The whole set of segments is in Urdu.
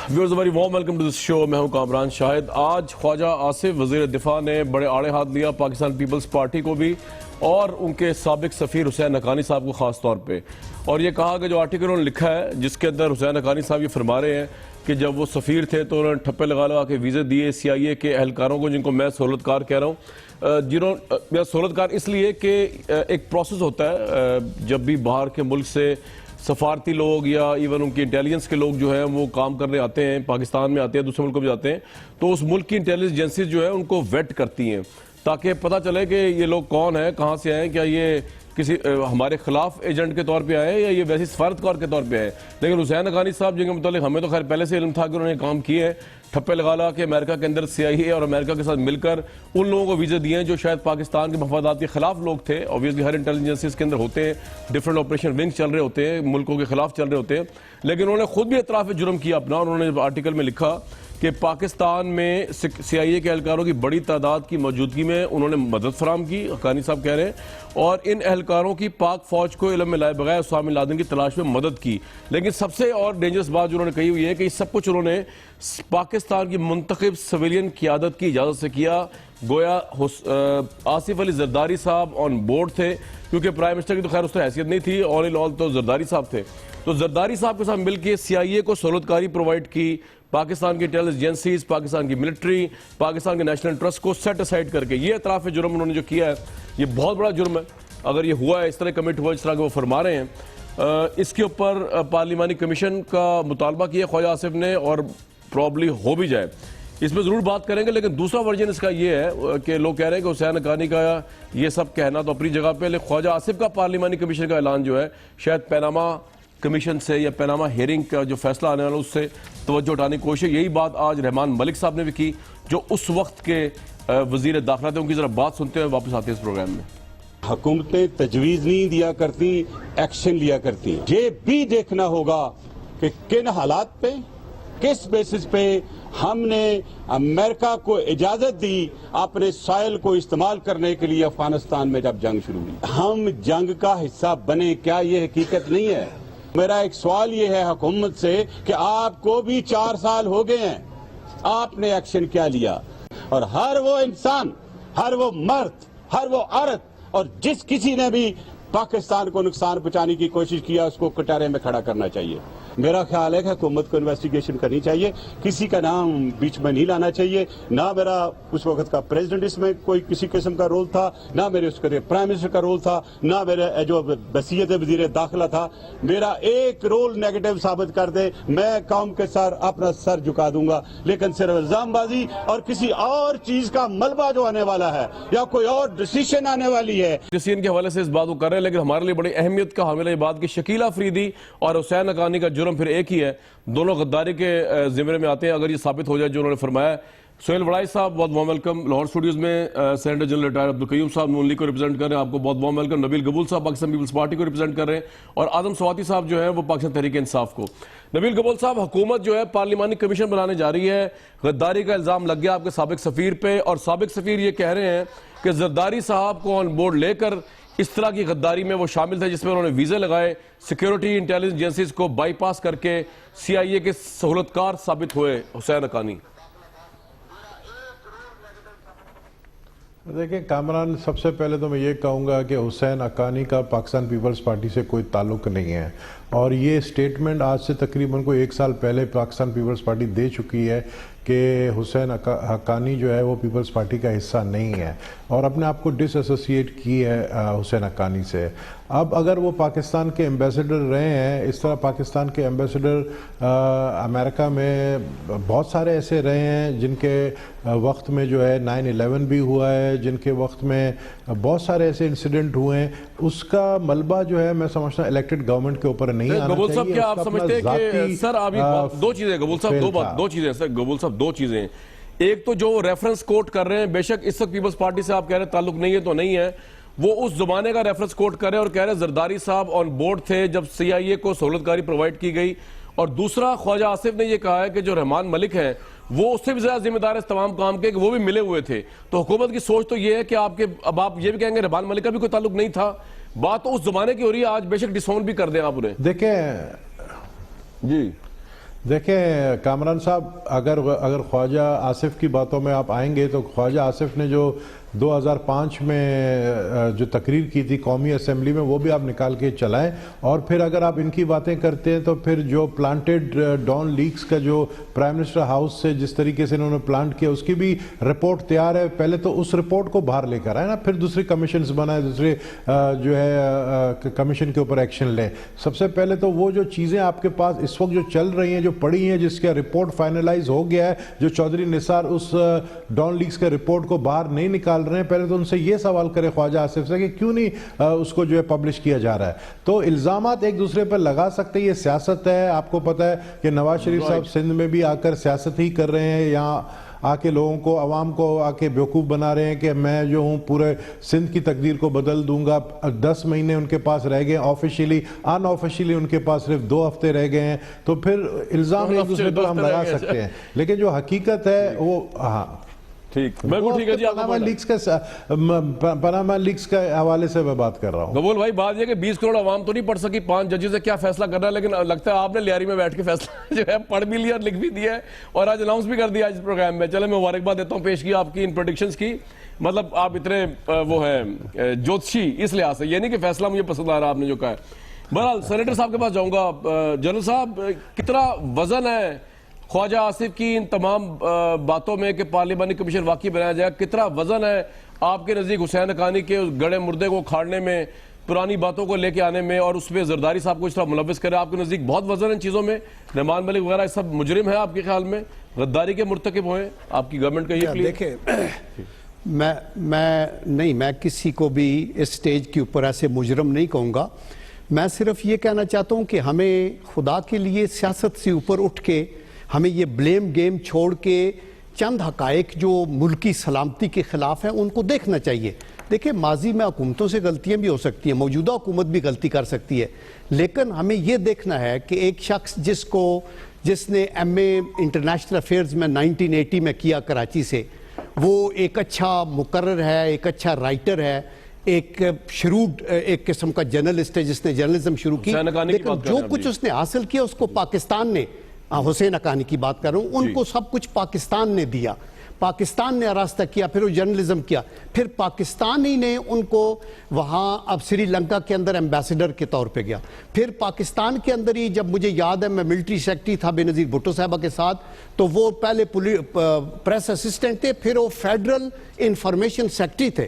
Viewers very warm welcome to this show. میں ہوں کامران شاہد. آج خواجہ آصف وزیر دفاع نے بڑے آڑے ہاتھ لیا پاکستان پیپلز پارٹی کو بھی اور ان کے سابق سفیر حسین حقانی صاحب کو خاص طور پہ, اور یہ کہا کہ جو آرٹیکل انہوں نے لکھا ہے جس کے اندر حسین حقانی صاحب یہ فرما رہے ہیں کہ جب وہ سفیر تھے تو انہوں نے ٹھپے لگا کے ویزے دیے سی آئی اے کے اہلکاروں کو, جن کو میں سہولت کار کہہ رہا ہوں. میں سہولت کار اس لیے کہ ایک پروسیس ہوتا ہے جب بھی باہر کے ملک سے سفارتی لوگ یا ایون ان کی انٹیلیجنس کے لوگ جو ہیں وہ کام کرنے آتے ہیں, پاکستان میں آتے ہیں, دوسرے ملکوں میں جاتے ہیں, تو اس ملک کی انٹیلیجنس ایجنسیز جو ہیں ان کو ویٹ کرتی ہیں تاکہ پتہ چلے کہ یہ لوگ کون ہیں, کہاں سے آئے ہیں, کیا یہ کسی ہمارے خلاف ایجنٹ کے طور پہ آئے ہیں یا یہ ویسی سفارتکار کے طور پہ آئے ہیں. لیکن حسین حقانی صاحب جن کے متعلق ہمیں تو خیر پہلے سے علم تھا کہ انہوں نے کام کیے ہیں, ٹھپے لگا کے امریکہ کے اندر سی آئی اے اور امریکہ کے ساتھ مل کر ان لوگوں کو ویزے دیے ہیں جو شاید پاکستان کے مفادات کے خلاف لوگ تھے. اوبویسلی ہر انٹیلیجنس کے اندر ہوتے ہیں, ڈفرنٹ آپریشن ونگ چل رہے ہوتے ہیں, ملکوں کے خلاف چل رہے ہوتے ہیں, لیکن انہوں نے خود بھی اعتراف جرم کیا اپنا. انہوں نے آرٹیکل میں لکھا کہ پاکستان میں سی آئی اے کے اہلکاروں کی بڑی تعداد کی موجودگی میں انہوں نے مدد فراہم کی, حقانی صاحب کہہ رہے ہیں, اور ان اہلکاروں کی پاک فوج کو علم میں لائے بغیر اسامہ بن لادن کی تلاش میں مدد کی. لیکن سب سے اور ڈینجرس بات جو انہوں نے کہی ہوئی ہے کہ یہ سب کچھ انہوں نے پاکستان کی منتخب سویلین قیادت کی اجازت سے کیا. گویا آصف علی زرداری صاحب آن بورڈ تھے, کیونکہ پرائم منسٹر کی تو خیر اس طرح حیثیت نہیں تھی, آل ان آل تو زرداری صاحب تھے. تو زرداری صاحب کے ساتھ مل کے سی آئی اے کو سہولت کاری پرووائڈ کی, پاکستان کی انٹیلیجنس ایجنسیز, پاکستان کی ملٹری, پاکستان کے نیشنل انٹرسٹ کو سیٹ اسائڈ کر کے یہ اعتراف جرم انہوں نے جو کیا ہے یہ بہت بڑا جرم ہے. اگر یہ ہوا ہے, اس طرح کمٹ ہوا جس طرح کہ وہ فرما رہے ہیں, اس کے اوپر پارلیمانی کمیشن کا مطالبہ کیا خواجہ آصف نے, اور پرابلی ہو بھی جائے اس میں ضرور بات کریں گے. لیکن دوسرا ورژن اس کا یہ ہے کہ لوگ کہہ رہے ہیں کہ حسین حقانی کا یہ سب کہنا تو اپنی جگہ پہ, لیکن خواجہ آصف کا پارلیمانی کمیشن کا اعلان جو ہے شاید پیناما کمیشن سے یا پیناما ہیئرنگ کا جو فیصلہ آنے والا اس سے توجہ اٹھانے کی کوشش. یہی بات آج رحمان ملک صاحب نے بھی کی جو اس وقت کے وزیر داخلہ تھے. ان کی ذرا بات سنتے ہیں, واپس آتے ہیں اس پروگرام میں. حکومتیں تجویز نہیں دیا کرتی, ایکشن لیا کرتی. یہ بھی دیکھنا ہوگا کہ کن حالات پہ, کس بیسس پہ ہم نے امریکہ کو اجازت دی اپنے سائل کو استعمال کرنے کے لیے افغانستان میں جب جنگ شروع ہوئی. ہم جنگ کا حصہ بنے, کیا یہ حقیقت نہیں ہے؟ میرا ایک سوال یہ ہے حکومت سے کہ آپ کو بھی 4 سال ہو گئے ہیں, آپ نے ایکشن کیا لیا؟ اور ہر وہ انسان, ہر وہ مرد, ہر وہ عورت اور جس کسی نے بھی پاکستان کو نقصان پہنچانے کی کوشش کیا اس کو کٹارے میں کھڑا کرنا چاہیے. میرا خیال ہے کہ حکومت کو انویسٹیگیشن کرنی چاہیے, کسی کا نام بیچ میں نہیں لانا چاہیے. نہ میرا اس وقت کا پریزیڈنٹ اس میں کوئی کسی قسم کا رول تھا, نہ میرے اس کے پرائم منسٹر کا رول تھا, نہ میرے جو وصیت وزیر داخلہ تھا. میرا ایک رول نیگیٹو ثابت کر دے, میں قوم کے سر اپنا سر جھکا دوں گا. لیکن صرف الزام بازی اور کسی اور چیز کا ملبہ جو آنے والا ہے یا کوئی اور ڈیسیشن آنے والی ہے, جسین کے حوالے سے اس بات کو کر رہے ہیں. لیکن ہمارے لیے بڑی اہمیت کا حامل ہے یہ بات کہ شکیل افریدی اور حسین حقانی کا جرم پھر ایک ہی ہے, دونوں غداری کے زمرے میں آتے ہیں اگر یہ ثابت ہو جائے جو انہوں نے فرمایا. سہیل وڑائی صاحب بہت وارم ویلکم. لاہور اسٹوڈیوز میں سینیٹر جنرل ریٹائر عبدالقیوم صاحب نون لیگ کو ریپرزینٹ کر رہے ہیں, آپ کو بہت وارم ویلکم. نبیل قبول صاحب پاکستان پیپلز پارٹی کو ریپرزینٹ کر رہے ہیں, اور آدم سواتی صاحب جو ہیں وہ پاکستان تحریک انصاف کو. نبیل قبول صاحب, حکومت جو ہے پارلیمانی کمیشن بنانے جا رہی ہے, غداری کا الزام لگ گیا آپ کے سابق سفیر پہ, اور سابق سفیر یہ کہہ رہے ہیں کہ زرداری صاحب کو آن بورڈ لے کر اس طرح کی غداری میں وہ شامل تھے جس میں انہوں نے ویزے لگائے, سیکیورٹی انٹیلیجنس ایجنسیز کو بائی پاس کر کے سی آئی اے کے سہولت کار ثابت ہوئے حسین حقانی. دیکھیں کامران, سب سے پہلے تو میں یہ کہوں گا کہ حسین حقانی کا پاکستان پیپلز پارٹی سے کوئی تعلق نہیں ہے, اور یہ سٹیٹمنٹ آج سے تقریباً کوئی 1 سال پہلے پاکستان پیپلز پارٹی دے چکی ہے کہ حسین حقانی جو ہے وہ پیپلز پارٹی کا حصہ نہیں ہے, اور اپنے آپ کو ڈس ایسوسیٹ کی ہے حسین حقانی سے. اب اگر وہ پاکستان کے ایمبیسڈر رہے ہیں, اس طرح پاکستان کے ایمبیسڈر امریکہ میں بہت سارے ایسے رہے ہیں جن کے وقت میں جو ہے 9/11 بھی ہوا ہے, جن کے وقت میں بہت سارے ایسے انسیڈنٹ ہوئے ہیں, اس کا ملبہ جو ہے میں سمجھتا ہوں الیکٹڈ گورنمنٹ کے اوپر نہیں آنا چاہیے. قبول صاحب کیا آپ سمجھتے ہیں کہ سر آپ دو چیزیں, قبول صاحب دو چیزیں سر, قبول صاحب دو چیزیں. ایک تو جو ریفرنس کوٹ کر رہے ہیں, بے شک اس وقت پیپلز پارٹی سے آپ کہہ رہے ہیں تعلق نہیں ہے تو نہیں ہے, وہ اس زمانے کا ریفرنس کوٹ کر رہے ہیں اور کہہ رہے ہیں زرداری صاحب آن بورڈ تھے جب سی آئی اے کو سہولت کاری پرووائڈ کی گئی. اور دوسرا خواجہ آصف نے یہ کہا ہے کہ جو رحمان ملک ہیں وہ اس سے بھی زیادہ ذمہ دار ہے اس تمام کام کے, کہ وہ بھی ملے ہوئے تھے. تو حکومت کی سوچ تو یہ ہے کہ اب آپ یہ بھی کہیں گے رحمان ملک کا بھی کوئی تعلق نہیں تھا, بات تو اس زمانے کی ہو رہی ہے, آج بے شک ڈسون بھی کر دیں آپ انہیں. دیکھیں جی دیکھیں کامران صاحب، اگر خواجہ آصف کی باتوں میں آپ آئیں گے تو خواجہ آصف نے جو 2005 میں جو تقریر کی تھی قومی اسمبلی میں، وہ بھی آپ نکال کے چلائیں. اور پھر اگر آپ ان کی باتیں کرتے ہیں تو پھر جو پلانٹڈ ڈان لیکس کا جو پرائم منسٹر ہاؤس سے جس طریقے سے انہوں نے پلانٹ کیا، اس کی بھی رپورٹ تیار ہے. پہلے تو اس رپورٹ کو باہر لے کر آئے نا، پھر دوسری کمیشنز بنائے، دوسرے جو ہے کمیشن کے اوپر ایکشن لیں. سب سے پہلے تو وہ جو چیزیں آپ کے پاس اس وقت جو چل رہی ہیں، جو پڑی ہیں، جس کا رپورٹ فائنلائز ہو گیا ہے، جو چودھری نثار اس ڈان لیکس کے رپورٹ کو باہر نہیں نکال رہے ہیں، پہلے تو ان سے یہ سوال کرے خواجہ آصف سے کہ کیوں نہیں اس کو جو ہے پبلش کیا جا رہا ہے. تو الزامات ایک دوسرے پر لگا سکتے ہیں، یہ سیاست ہے. آپ کو پتہ ہے کہ نواز شریف صاحب سندھ میں بھی آ کر سیاست ہی کر رہے ہیں، یہاں آ کے لوگوں کو، عوام کو آ کے بیوقوف بنا رہے ہیں کہ میں جو ہوں پورے سندھ کی تقدیر کو بدل دوں گا. 10 مہینے ان کے پاس رہ گئے آفیشیلی، ان آفیشیلی ان کے پاس صرف 2 ہفتے رہ گئے ہیں. تو پھر الزام ایک دوسرے پر ہم لگا سکتے ہیں، لیکن جو حقیقت ہے وہ ہاں ٹھیک، بالکل ٹھیک ہے جی. پاناما لیکس کے حوالے سے میں بات کر رہا ہوں. قبول بھائی، بات یہ کہ 20 کروڑ عوام تو نہیں پڑھ سکی 5 ججز سے کیا فیصلہ کرنا ہے، لیکن لگتا ہے آپ نے لیاری میں بیٹھ کے فیصلہ جو ہے پڑھ بھی لیا، لکھ بھی دیا ہے اور آج اناؤنس بھی کر دیا اس پروگرام میں. چلے میں مبارکباد دیتا ہوں پیش کی آپ کی ان پریڈکشنز کی. مطلب آپ اتنے وہ ہیں جوتشی اس لحاظ سے، یہ نہیں کہ فیصلہ مجھے پسند آ رہا آپ نے جو کہا ہے. بہرحال سینیٹر صاحب کے پاس جاؤں گا. جنرل صاحب، کتنا وزن ہے خواجہ آصف کی ان تمام باتوں میں کہ پارلیمانی کمیشن واقعی بنایا جائے؟ کتنا وزن ہے آپ کے نزدیک حسین حقانی کے اس گڑے مردے کو کھاڑنے میں، پرانی باتوں کو لے کے آنے میں، اور اس پہ زرداری صاحب کو اس طرح ملوث کرے؟ آپ کے نزدیک بہت وزن ہے ان چیزوں میں؟ رحمان ملک وغیرہ سب مجرم ہیں آپ کے خیال میں، غداری کے مرتکب ہوئے آپ کی گورنمنٹ کا یہ پلیز؟ دیکھیں، میں کسی کو بھی اس سٹیج کے اوپر ایسے مجرم نہیں کہوں گا. میں صرف یہ کہنا چاہتا ہوں کہ ہمیں خدا کے لیے سیاست سے اوپر اٹھ کے ہمیں یہ بلیم گیم چھوڑ کے چند حقائق جو ملکی سلامتی کے خلاف ہیں ان کو دیکھنا چاہیے. دیکھیں، ماضی میں حکومتوں سے غلطیاں بھی ہو سکتی ہیں، موجودہ حکومت بھی غلطی کر سکتی ہے، لیکن ہمیں یہ دیکھنا ہے کہ ایک شخص جس نے MA انٹرنیشنل افیئرز میں 1980 میں کیا کراچی سے، وہ ایک اچھا مقرر ہے، ایک اچھا رائٹر ہے، ایک شروڈ ایک قسم کا جرنلسٹ ہے جس نے جرنلزم شروع کی. لیکن جو کچھ اس نے حاصل کیا اس کو پاکستان نے، حسین حقانی کی بات کر رہا ہوں، ان کو سب کچھ پاکستان نے دیا، پاکستان نے آراستہ کیا، پھر وہ جرنلزم کیا، پھر پاکستان ہی نے ان کو وہاں اب سری لنکا کے اندر ایمبیسڈر کے طور پہ گیا. پھر پاکستان کے اندر ہی جب مجھے یاد ہے میں ملٹری سیکٹری تھا بے نظیر بھٹو صاحبہ کے ساتھ، تو وہ پہلے پریس اسسٹنٹ تھے، پھر وہ فیڈرل انفارمیشن سیکٹری تھے.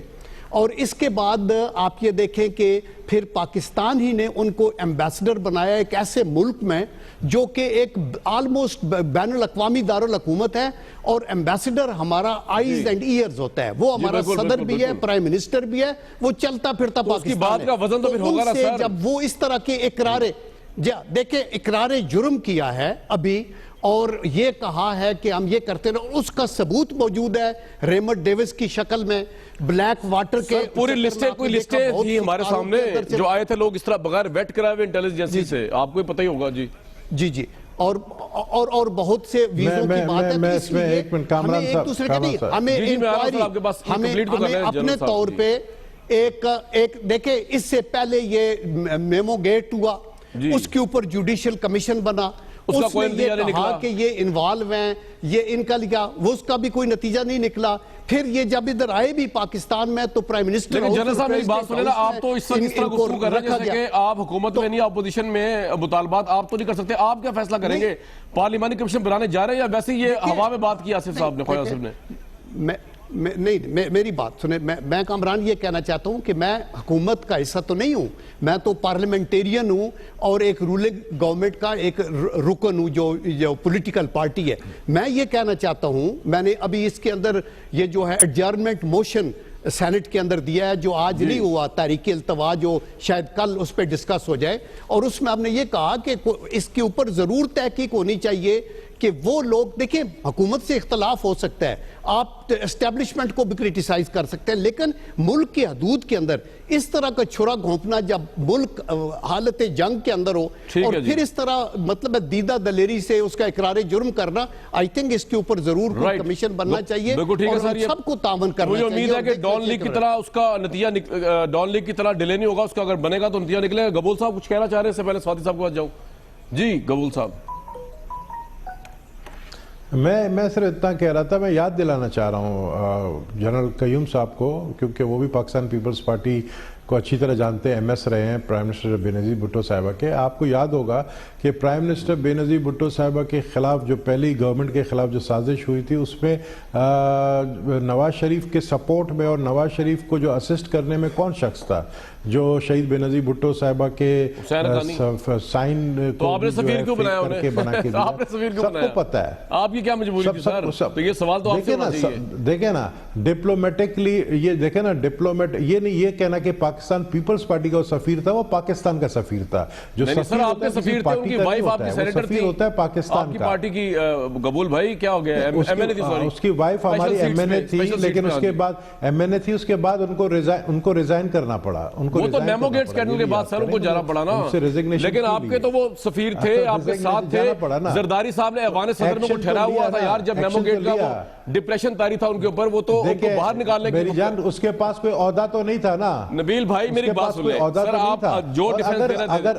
اور اس کے بعد آپ یہ دیکھیں کہ پھر پاکستان ہی نے ان کو ایمبیسڈر بنایا ایک ایسے ملک میں جو کہ ایک آلموسٹ بین الاقوامی دارالحکومت ہے، اور ایمبیسڈر ہمارا آئیز اینڈ ایئرز ہوتا ہے. وہ ہمارا صدر بھی ہے، پرائم منسٹر بھی ہے، وہ چلتا پھرتا پاکستان ہے. جب وہ اس طرح کے دیکھیں اقرار جرم کیا ہے ابھی، اور یہ کہا ہے کہ ہم یہ کرتے رہے، اس کا ثبوت موجود ہے ریمنڈ ڈیوس کی شکل میں، بلیک واٹر کے پوری لسٹیں تھی ہمارے سامنے جو آئے تھے لوگ اس طرح بغیر ویٹ کرائے ہوئے انٹیلیجنسی سے، آپ کو پتہ ہی ہوگا. جی اور بہت سے ویزوں کی بات ہے. میں اس میں ایک منٹ کامران صاحب، ایک دوسرے کے نہیں، ہمیں انکوائری، ہمیں اپنے طور پہ ایک دیکھیں اس سے پہلے یہ میمو گیٹ ہوا، اس کے اوپر جوڈیشل کمیشن بنا، اس میں یہ کہا کہ یہ انوالو ہیں، یہ ان کا لکھا، وہ اس کا بھی کوئی نتیجہ نہیں نکلا. پھر یہ جب ادھر آئے بھی پاکستان میں تو پرائم منسٹر، لیکن جنرل صاحب میری بات سنیں نا، آپ تو اس طرح گفتگو کر رہے ہیں جیسے کہ آپ حکومت میں نہیں، اپوزیشن میں مطالبات آپ تو نہیں کر سکتے. آپ کیا فیصلہ کریں گے؟ پارلیمانی کمیشن بنانے جا رہے ہیں یا ویسے یہ ہوا میں بات کی آصف صاحب نے، خواجہ آصف نے؟ نہیں، میری بات سنیں، میں کامران یہ کہنا چاہتا ہوں کہ میں حکومت کا حصہ تو نہیں ہوں، میں تو پارلیمنٹیرین ہوں اور ایک رولنگ گورنمنٹ کا ایک رکن ہوں جو پولیٹیکل پارٹی ہے. میں یہ کہنا چاہتا ہوں، میں نے ابھی اس کے اندر یہ جو ہے ایڈجرنمنٹ موشن سینٹ کے اندر دیا ہے جو آج نہیں ہوا، تحریک التوا، جو شاید کل اس پہ ڈسکس ہو جائے، اور اس میں ہم نے یہ کہا کہ اس کے اوپر ضرور تحقیق ہونی چاہیے کہ وہ لوگ، دیکھیں حکومت سے اختلاف ہو سکتا ہے، آپ اسٹیبلشمنٹ کو بھی کریٹیسائز کر سکتے ہیں، لیکن ملک کے حدود کے اندر اس طرح کا چھرا گھونپنا جب ملک حالت جنگ کے اندر ہو اور پھر اس طرح مطلب دیدہ دلیری سے اس کا اقرار جرم کرنا، آئی تھنک اس کے اوپر ضرور کوئی کمیشن بننا چاہیے اور سب کو تعاون کرنا چاہیے. مجھے امید ہے کہ ڈان لیگ کی طرح اس کا نتیجہ، ڈان لیگ کی طرح ڈیلے نہیں ہوگا، اس کا اگر بنے گا تو نتیجہ نکلے گا. گبول صاحب کچھ کہنا چاہ رہے ہیں؟ اس سے پہلے سعودی صاحب کے پاس جاؤں. جی گبول صاحب. میں صرف اتنا کہہ رہا تھا, میں یاد دلانا چاہ رہا ہوں جنرل قیوم صاحب کو, کیونکہ وہ بھی پاکستان پیپلز پارٹی کو اچھی طرح جانتے ہیں, ایم ایس رہے ہیں پرائم منسٹر بے نظیر بھٹو صاحبہ کے. آپ کو یاد ہوگا کہ پرائم منسٹر بے نظیر بھٹو صاحبہ کے خلاف جو پہلی گورنمنٹ کے خلاف جو سازش ہوئی تھی, اس میں نواز شریف کے سپورٹ میں اور نواز شریف کو جو اسسٹ کرنے میں کون شخص تھا جو شہید بے نظیر بھٹو صاحبہ کے سائن تو آپ نے سفیر کیوں بنایا انہیں؟ آپ نے سفیر کیوں بنایا؟ سب کو پتہ ہے. آپ کی کیا مجبوری تھی سر؟ تو یہ سوال تو آپ سے ہونا چاہیے. دیکھیں نا ڈپلومیٹکلی, یہ دیکھیں نا ڈپلومیٹ, یہ نہیں یہ کہنا کہ پاکستان پیپلز پارٹی کا سفیر تھا, وہ پاکستان کا سفیر تھا. جو سر آپ کے سفیر تھے, ان کی وائف آپ کی سینیٹر تھی, ہوتا ہے پاکستان آپ کی پارٹی کی قبول بھائی کیا ہو گیا, ایم این اے تھی, سوری اس کی وائف ہماری ایم این اے تھی, لیکن اس کے بعد ایم این اے تھی, اس کے بعد ان کو ریزائن کرنا پڑا. وہ تو میمو گیٹ اسکینڈل کے بعد سر ان کو جانا پڑا نا, لیکن آپ کے تو وہ سفیر تھے, آپ کے ساتھ تھے. زرداری صاحب نے ایوان صدر میں کو ٹھہرا ہوا تھا یار, جب میمو گیٹ کا وہ ڈپریشن طاری تھا ان کے اوپر, وہ تو ان کو باہر نکالنے میری جان اس کے پاس کوئی عہدہ تو نہیں تھا نا. نبیل بھائی میری بات سن لیں سر, آپ جو ڈیفنس دے رہے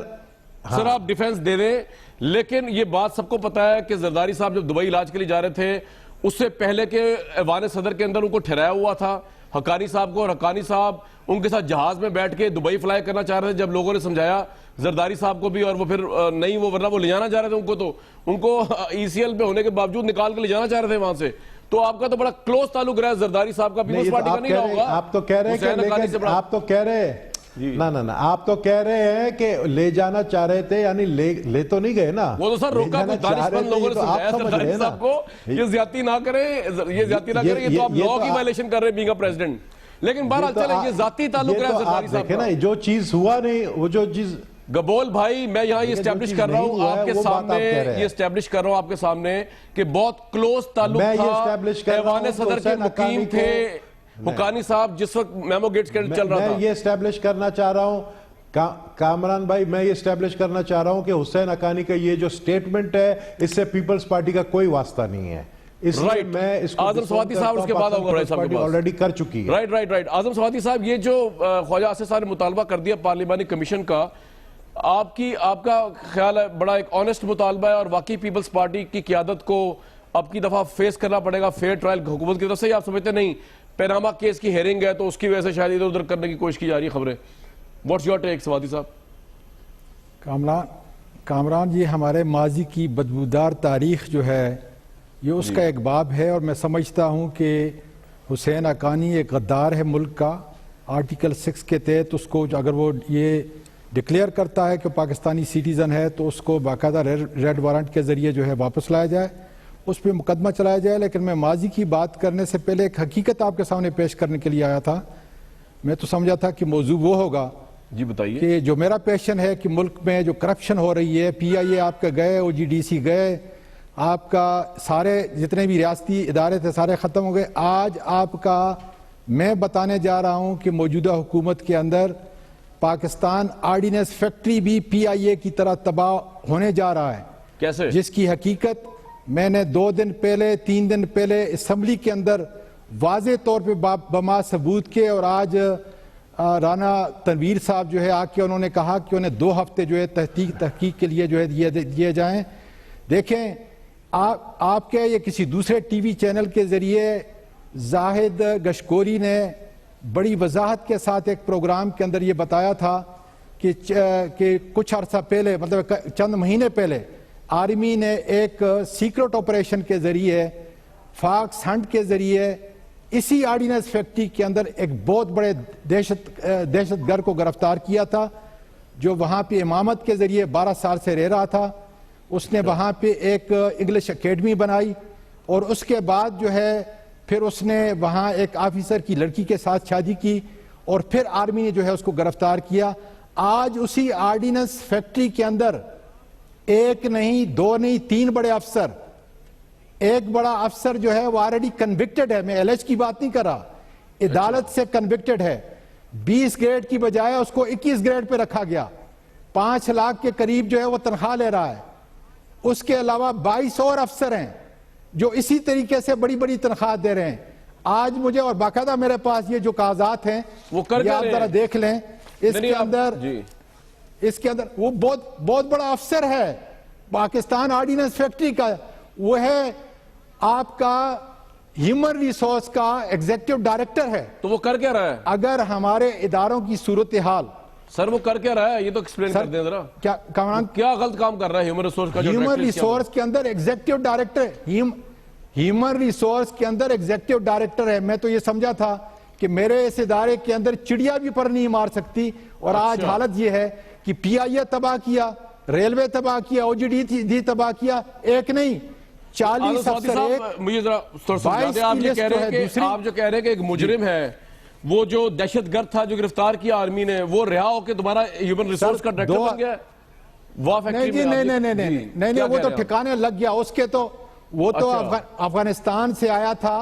سر, آپ ڈیفنس دے دیں, لیکن یہ بات سب کو پتا ہے کہ زرداری صاحب جب دبئی علاج کے لیے جا رہے تھے, اس سے پہلے کے ایوان صدر کے اندر ان کو ٹھہرایا ہوا تھا حقانی صاحب کو, اور حقانی صاحب ان کے ساتھ جہاز میں بیٹھ کے دبئی فلائی کرنا چاہ رہے تھے. جب لوگوں نے سمجھایا زرداری صاحب کو بھی, اور وہ پھر نہیں, وہ ورنہ وہ لے جانا چاہ رہے تھے ان کو, تو ان کو ای سی ایل پہ ہونے کے باوجود نکال کے لے جانا چاہ رہے تھے وہاں سے. تو آپ کا تو بڑا کلوز تعلق رہا ہے زرداری صاحب کا پیپلز پارٹی کا نہیں رہا ہوگا. آپ تو کہہ رہے ہیں کہ آپ تو کہہ رہے ہیں نا آپ تو کہہ رہے ہیں کہ لے جانا چاہ رہے تھے, یعنی لے تو نہیں گئے نا. وہ تو سر روکا کوئی دانشمند لوگوں نے سمجھایا زرداری صاحب کو یہ زیادتی نہ کریں, یہ زیادتی نہ کریں, یہ تو آپ لاء کی وائلیشن کر رہے ہیں بینگ اے پریزیڈنٹ. لیکن بہرحال چلیں, یہ ذاتی تعلق رہا ہے زرداری صاحب کا. جو چیز ہوا نہیں, وہ جو چیز گبول بھائی, میں یہاں یہ اسٹیبلش کر رہا ہوں آپ کے سامنے, یہ اسٹیبلش کر رہا ہوں آپ کے سامنے کہ بہت کلوز تعلق تھا. ایوان صدر کے مقیم تھے حقانی صاحب جس وقت میمو گیٹ اسکینڈل چل رہا تھا. میں یہ اسٹیبلش کرنا چاہ رہا ہوں کامران بھائی, میں یہ اسٹیبلش کرنا چاہ رہا ہوں کہ حسین حقانی کا یہ جو سٹیٹمنٹ ہے, اس سے پیپلز پارٹی کا کوئی واسطہ نہیں ہے. اس لیے میں اس کو اعظم سواتی صاحب اس کے بعد آلریڈی کر چکی ہے. رائٹ اعظم سواتی صاحب, یہ جو خواجہ آصف صاحب نے مطالبہ کر دیا پارلیمانی کمیشن کا, آپ کا خیال ہے بڑا ایک آنیسٹ مطالبہ ہے, اور واقعی پیپلز پارٹی کی قیادت کو اب کی دفعہ فیس کرنا پڑے گا فیئر ٹرائل حکومت کی طرف سے, یا آپ سمجھتے نہیں پیناما کیس کی ہیرنگ ہے تو اس کی وجہ سے شاید ادھر ادھر کرنے کی کوشش کی جا رہی ہے خبریں؟ واٹس یور ٹیک سواتی صاحب؟ کامران, یہ ہمارے ماضی کی بدبودار تاریخ جو ہے یہ اس کا ایک باب ہے, اور میں سمجھتا ہوں کہ حسین حقانی ایک غدار ہے ملک کا. آرٹیکل 6 کے تحت اس کو اگر وہ یہ ڈکلیئر کرتا ہے کہ پاکستانی سٹیزن ہے تو اس کو باقاعدہ ریڈ وارنٹ کے ذریعے جو ہے واپس لایا جائے, اس پہ مقدمہ چلایا جائے. لیکن میں ماضی کی بات کرنے سے پہلے ایک حقیقت آپ کے سامنے پیش کرنے کے لیے آیا تھا. میں تو سمجھا تھا کہ موضوع وہ ہوگا, جی بتائیے, کہ جو میرا پیشن ہے کہ ملک میں جو کرپشن ہو رہی ہے, پی آئی اے آپ کے گئے, او جی ڈی سی گئے, آپ کا سارے جتنے بھی ریاستی ادارے تھے سارے ختم ہو گئے. آج آپ کا میں بتانے جا رہا ہوں کہ موجودہ حکومت کے اندر پاکستان آرڈیننس فیکٹری بھی پی آئی اے کی طرح تباہ ہونے جا رہا ہے. کیسے؟ جس کی حقیقت میں نے 2 دن پہلے 3 دن پہلے اسمبلی کے اندر واضح طور پہ بما ثبوت کے, اور آج رانا تنویر صاحب جو ہے آ کے انہوں نے کہا کہ انہیں 2 ہفتے جو ہے تحقیق کے لیے جو ہے دیے جائیں. دیکھیں آپ کے یہ کسی دوسرے ٹی وی چینل کے ذریعے زاہد گشکوری نے بڑی وضاحت کے ساتھ ایک پروگرام کے اندر یہ بتایا تھا کہ کچھ عرصہ پہلے, مطلب چند مہینے پہلے, آرمی نے ایک سیکرٹ آپریشن کے ذریعے فاکس ہنٹ کے ذریعے اسی آرڈیننس فیکٹری کے اندر ایک بہت بڑے دہشت گرد کو گرفتار کیا تھا, جو وہاں پہ امامت کے ذریعے 12 سال سے رہ رہا تھا. اس نے وہاں پہ ایک انگلش اکیڈمی بنائی, اور اس کے بعد جو ہے پھر اس نے وہاں ایک آفیسر کی لڑکی کے ساتھ شادی کی, اور پھر آرمی نے جو ہے اس کو گرفتار کیا. آج اسی آرڈیننس فیکٹری کے اندر 1 نہیں 2 نہیں 3 بڑے افسر, ایک بڑا افسر جو ہے وہ آلریڈی کنوکٹڈ ہے, میں ایلچ کی بات نہیں کر رہا, عدالت سے کنوکٹڈ ہے. 20 گریڈ کی بجائے اس کو 21 گریڈ پہ رکھا گیا, 5 لاکھ کے قریب جو ہے وہ تنخواہ لے رہا ہے. اس کے علاوہ 22 اور افسر ہیں جو اسی طریقے سے بڑی بڑی تنخواہ دے رہے ہیں. آج مجھے, اور باقاعدہ میرے پاس یہ جو کاغذات ہیں وہ آپ ذرا دیکھ لیں, اس کے اندر وہ بہت بڑا افسر ہے پاکستان آرڈیننس فیکٹری کا, وہ ہے آپ کا ہیومن ریسورس کا ایگزیکٹو ڈائریکٹر ہے. تو وہ کر کیا رہا ہے اگر ہمارے اداروں کی صورتحال سر؟ وہ کر کیا رہا ہے یہ تو ایکسپلین کر دیں ذرا. کیا کامران کیا غلط کام کر رہا ہے ہیومن ریسورس کا جو ہیومن ڈائریکٹر ریسورس کے اندر ایگزیکٹو ڈائریکٹر ہیومن ریسورس کے اندر ایگزیکٹو ڈائریکٹر ہے. میں تو یہ سمجھا تھا کہ میرے اس ادارے کے اندر چڑیا بھی پر نہیں مار سکتی, اور آج حالت یہ ہے کہ پی آئی اے تباہ کیا, ریلوے تباہ کیا, او جی ڈی تباہ کیا, ایک نہیں 40 افسر ایک. مجھے ذرا سمجھا دیں, آپ یہ کہہ رہے ہیں کہ آپ جو کہہ رہے ہیں کہ ایک مجرم ہے, وہ جو دہشت گرد تھا جو گرفتار کیا آرمی نے, وہ رہا ہو کے دوبارہ ہیومن ریسورس کا ڈائریکٹر بن گیا نہیں, وہ تو ٹھکانے لگ گیا اس کے. تو وہ تو افغانستان سے آیا تھا